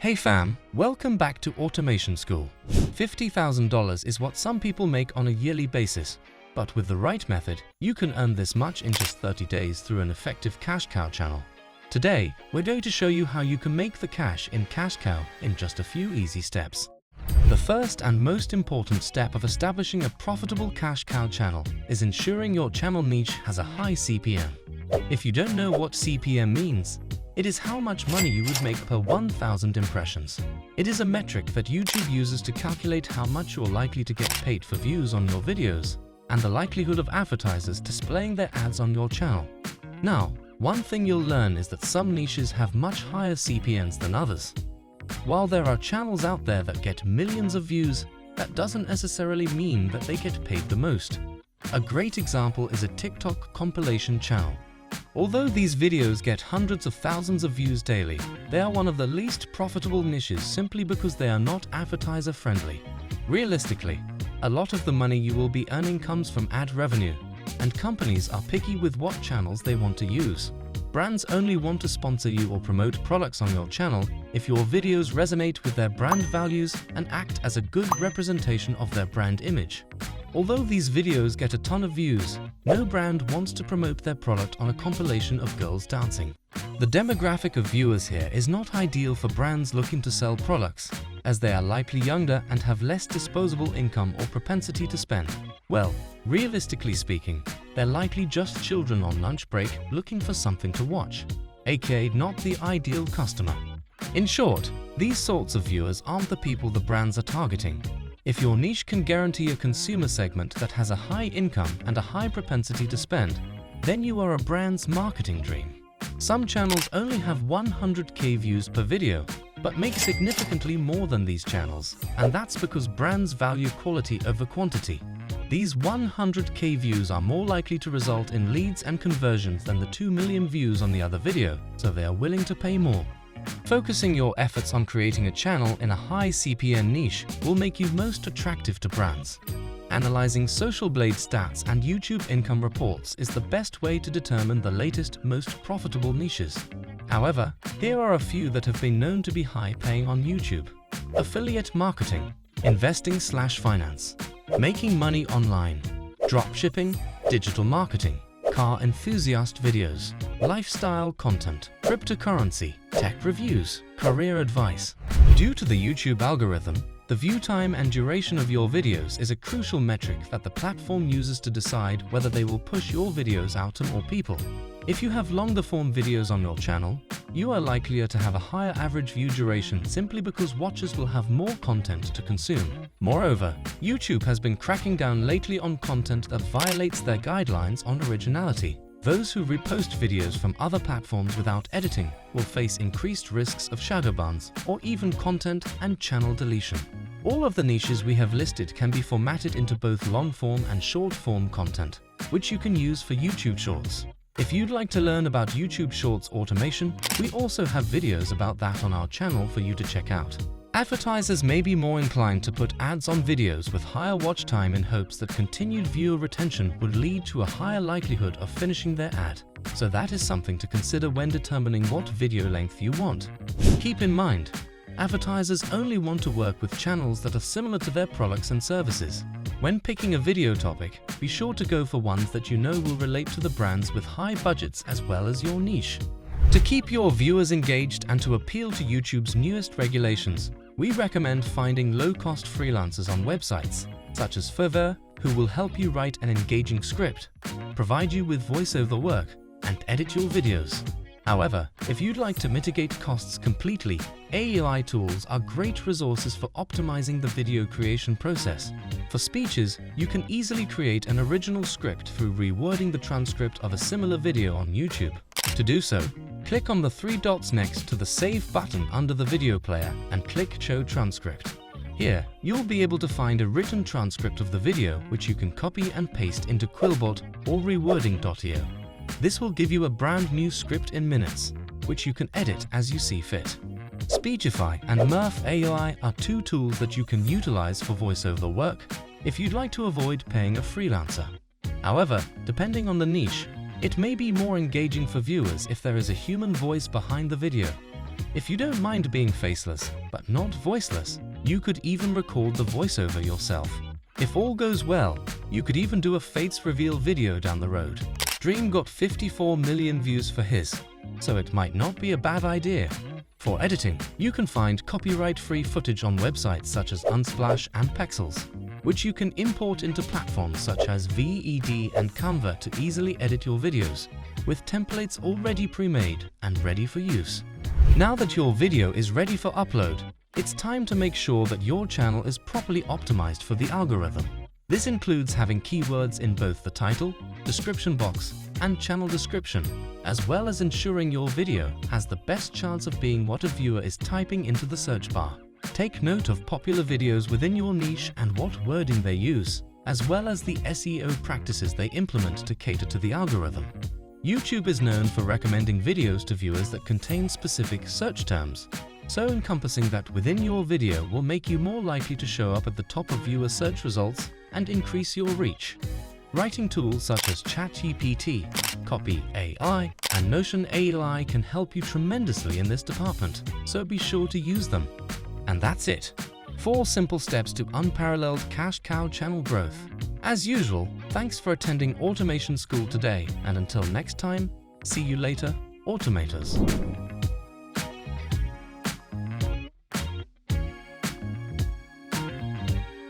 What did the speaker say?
Hey fam, welcome back to Automation School. $50,000 is what some people make on a yearly basis, but with the right method, you can earn this much in just 30 days through an effective cash cow channel. Today, we're going to show you how you can make the cash in cash cow in just a few easy steps. The first and most important step of establishing a profitable cash cow channel is ensuring your channel niche has a high CPM. If you don't know what CPM means, it is how much money you would make per 1,000 impressions. It is a metric that YouTube uses to calculate how much you're likely to get paid for views on your videos and the likelihood of advertisers displaying their ads on your channel. Now, one thing you'll learn is that some niches have much higher CPMs than others. While there are channels out there that get millions of views, that doesn't necessarily mean that they get paid the most. A great example is a TikTok compilation channel. Although these videos get hundreds of thousands of views daily, they are one of the least profitable niches simply because they are not advertiser friendly. Realistically, a lot of the money you will be earning comes from ad revenue, and companies are picky with what channels they want to use. Brands only want to sponsor you or promote products on your channel if your videos resonate with their brand values and act as a good representation of their brand image. Although these videos get a ton of views, no brand wants to promote their product on a compilation of girls dancing. The demographic of viewers here is not ideal for brands looking to sell products, as they are likely younger and have less disposable income or propensity to spend. Well, realistically speaking, they're likely just children on lunch break looking for something to watch, aka not the ideal customer. In short, these sorts of viewers aren't the people the brands are targeting. If your niche can guarantee a consumer segment that has a high income and a high propensity to spend, then you are a brand's marketing dream. Some channels only have 100k views per video, but make significantly more than these channels, and that's because brands value quality over quantity. These 100k views are more likely to result in leads and conversions than the 2 million views on the other video, so they are willing to pay more. Focusing your efforts on creating a channel in a high CPM niche will make you most attractive to brands. Analyzing Social Blade stats and YouTube income reports is the best way to determine the latest, most profitable niches. However, here are a few that have been known to be high-paying on YouTube. Affiliate marketing, investing/finance, making money online, dropshipping, digital marketing, car enthusiast videos, lifestyle content, cryptocurrency, tech reviews, career advice. Due to the YouTube algorithm, the view time and duration of your videos is a crucial metric that the platform uses to decide whether they will push your videos out to more people. If you have longer form videos on your channel, you are likelier to have a higher average view duration simply because watchers will have more content to consume. Moreover, YouTube has been cracking down lately on content that violates their guidelines on originality. Those who repost videos from other platforms without editing will face increased risks of shadow bans or even content and channel deletion. All of the niches we have listed can be formatted into both long-form and short-form content, which you can use for YouTube Shorts. If you'd like to learn about YouTube Shorts automation, we also have videos about that on our channel for you to check out. Advertisers may be more inclined to put ads on videos with higher watch time in hopes that continued viewer retention would lead to a higher likelihood of finishing their ad. So that is something to consider when determining what video length you want. Keep in mind, advertisers only want to work with channels that are similar to their products and services. When picking a video topic, be sure to go for ones that you know will relate to the brands with high budgets as well as your niche. To keep your viewers engaged and to appeal to YouTube's newest regulations, we recommend finding low-cost freelancers on websites, such as Fiverr, who will help you write an engaging script, provide you with voiceover work, and edit your videos. However, if you'd like to mitigate costs completely, AI tools are great resources for optimizing the video creation process. For speeches, you can easily create an original script through rewording the transcript of a similar video on YouTube. To do so, click on the 3 dots next to the Save button under the video player and click Show Transcript. Here, you'll be able to find a written transcript of the video which you can copy and paste into Quillbot or Rewording.io. This will give you a brand new script in minutes, which you can edit as you see fit. Speechify and Murph AI are 2 tools that you can utilize for voiceover work if you'd like to avoid paying a freelancer. However, depending on the niche, it may be more engaging for viewers if there is a human voice behind the video. If you don't mind being faceless, but not voiceless, you could even record the voiceover yourself. If all goes well, you could even do a Fates reveal video down the road. Dream got 54 million views for his, so it might not be a bad idea. For editing, you can find copyright-free footage on websites such as Unsplash and Pexels, which you can import into platforms such as VED and Canva to easily edit your videos, with templates already pre-made and ready for use. Now that your video is ready for upload, it's time to make sure that your channel is properly optimized for the algorithm. This includes having keywords in both the title, description box, and channel description, as well as ensuring your video has the best chance of being what a viewer is typing into the search bar. Take note of popular videos within your niche and what wording they use, as well as the SEO practices they implement to cater to the algorithm. YouTube is known for recommending videos to viewers that contain specific search terms, so encompassing that within your video will make you more likely to show up at the top of viewer search results and increase your reach. Writing tools such as ChatGPT, Copy AI, and Notion AI can help you tremendously in this department, so be sure to use them. And that's it. 4 simple steps to unparalleled cash cow channel growth. As usual, thanks for attending Automation School today, and until next time, see you later, Automators.